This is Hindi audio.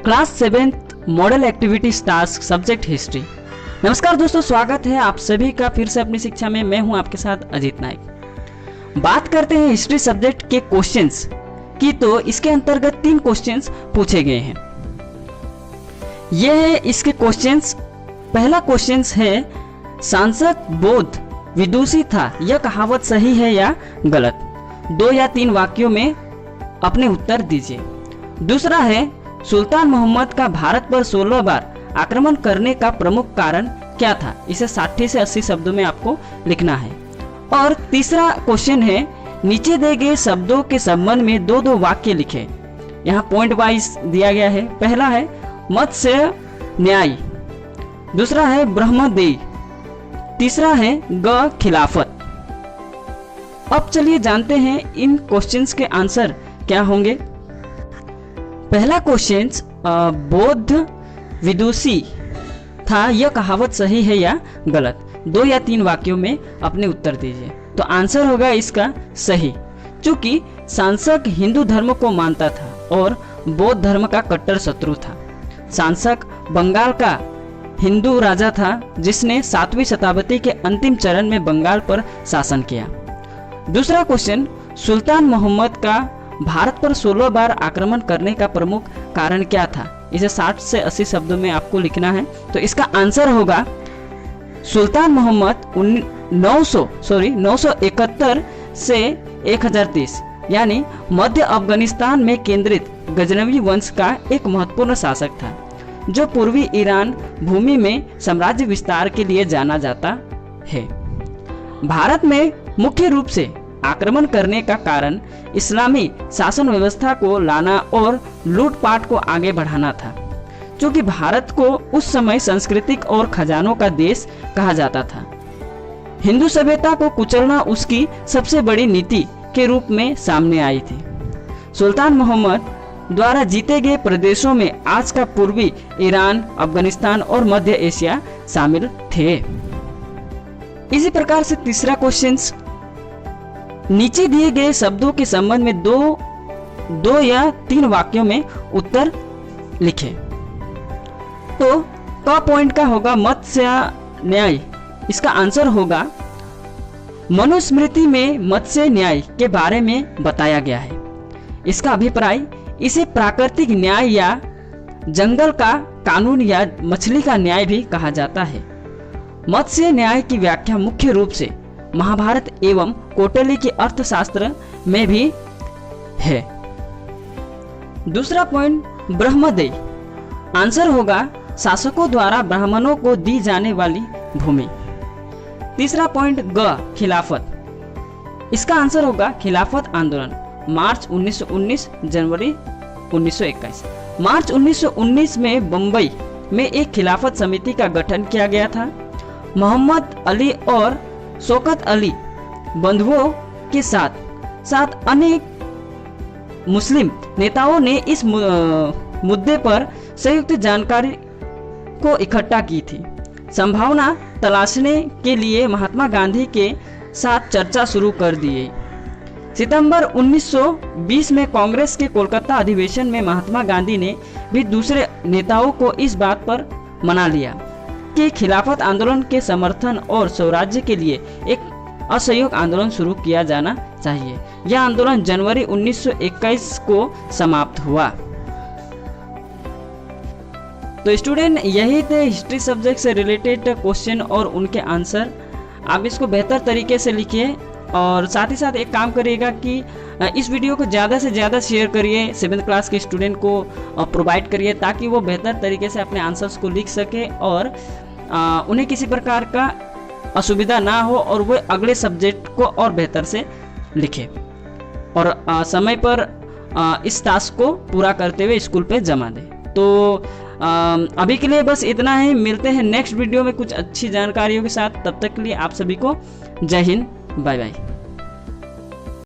Class 7th model activity task subject history. नमस्कार दोस्तों, स्वागत है आप सभी का फिर से अपनी शिक्षा में। मैं हूं आपके साथ अजीत नायक। बात करते हैं हिस्ट्री सब्जेक्ट के क्वेश्चंस की, तो इसके अंतर्गत 3 क्वेश्चंस पूछे गए हैं। यह है इसके क्वेश्चंस। पहला क्वेश्चंस है, सांसद बौद्ध विदुषी था, यह कहावत सही है या गलत? 2 या 3 वाक्यों में अपने उत्तर दीजिए। दूसरा है, सुल्तान मोहम्मद का भारत पर 16 बार आक्रमण करने का प्रमुख कारण क्या था? इसे 60 से 80 शब्दों में आपको लिखना है। और तीसरा क्वेश्चन है, नीचे दिए गए शब्दों के संबंध में 2-2 वाक्य लिखे। यहाँ पॉइंट वाइज दिया गया है। पहला है मत्स्य न्याय, दूसरा है ब्रह्मदेय, तीसरा है ग खिलाफत। अब चलिए जानते हैं इन क्वेश्चंस के आंसर क्या होंगे। पहला क्वेश्चन, बौद्ध विदुषी था, यह कहावत सही है या गलत? 2 या 3 वाक्यों में अपने उत्तर दीजिए। तो आंसर होगा इसका सही, क्योंकि सांसक हिंदू धर्म को मानता था और बौद्ध धर्म का कट्टर शत्रु था। सांसक बंगाल का हिंदू राजा था, जिसने 7वीं शताब्दी के अंतिम चरण में बंगाल पर शासन किया। दूसरा क्वेश्चन, सुल्तान मोहम्मद का भारत पर 16 बार आक्रमण करने का प्रमुख कारण क्या था? इसे 60 से 80 शब्दों में आपको लिखना है। तो इसका आंसर होगा, सुल्तान मोहम्मद 971 से 1030 यानी मध्य अफगानिस्तान में केंद्रित गजनवी वंश का एक महत्वपूर्ण शासक था, जो पूर्वी ईरान भूमि में साम्राज्य विस्तार के लिए जाना जाता है। भारत में मुख्य रूप से आक्रमण करने का कारण इस्लामी शासन व्यवस्था को लाना और लूटपाट को आगे बढ़ाना था, क्योंकि भारत को उस समय सांस्कृतिक और खजानों का देश कहा जाता था। हिंदू सभ्यता को कुचलना उसकी सबसे बड़ी नीति के रूप में सामने आई थी। सुल्तान मोहम्मद द्वारा जीते गए प्रदेशों में आज का पूर्वी ईरान, अफगानिस्तान और मध्य एशिया शामिल थे। इसी प्रकार से तीसरा क्वेश्चन, नीचे दिए गए शब्दों के संबंध में 2 या 3 वाक्यों में उत्तर लिखें। तो क पॉइंट का होगा मत्स्य न्याय। इसका आंसर होगा, मनुस्मृति में मत्स्य न्याय के बारे में बताया गया है। इसका अभिप्राय, इसे प्राकृतिक न्याय या जंगल का कानून या मछली का न्याय भी कहा जाता है। मत्स्य न्याय की व्याख्या मुख्य रूप से महाभारत एवं कौटिल्य के अर्थशास्त्र में भी है। दूसरा पॉइंट, ब्रह्मदेय। आंसर होगा, शासकों द्वारा ब्राह्मणों को दी जाने वाली भूमि। तीसरा पॉइंट, ग खिलाफत। इसका आंसर होगा खिलाफत आंदोलन, मार्च 1919 जनवरी 1921। मार्च 1919 में बंबई में एक खिलाफत समिति का गठन किया गया था। मोहम्मद अली और शौकत अली बंधुओं के साथ अनेक मुस्लिम नेताओं ने इस मुद्दे पर संयुक्त जानकारी को इकट्ठा की थी। संभावना तलाशने के लिए महात्मा गांधी के साथ चर्चा शुरू कर दी। सितंबर 1920 में कांग्रेस के कोलकाता अधिवेशन में महात्मा गांधी ने भी दूसरे नेताओं को इस बात पर मना लिया कि खिलाफत आंदोलन के समर्थन और स्वराज्य के लिए एक असहयोग आंदोलन शुरू किया जाना चाहिए। यह आंदोलन जनवरी 1921 को समाप्त हुआ। तो स्टूडेंट, यही थे हिस्ट्री सब्जेक्ट से रिलेटेड क्वेश्चन और उनके आंसर। आप इसको बेहतर तरीके से लिखिए और साथ ही साथ एक काम करिएगा कि इस वीडियो को ज़्यादा से ज़्यादा शेयर करिए, 7th क्लास के स्टूडेंट को प्रोवाइड करिए, ताकि वो बेहतर तरीके से अपने आंसर्स को लिख सके और उन्हें किसी प्रकार का असुविधा ना हो और वो अगले सब्जेक्ट को और बेहतर से लिखे और समय पर इस टास्क को पूरा करते हुए स्कूल पे जमा दे। तो अभी के लिए बस इतना ही। मिलते हैं नेक्स्ट वीडियो में कुछ अच्छी जानकारियों के साथ। तब तक के लिए आप सभी को जय हिंद, बाय बाय।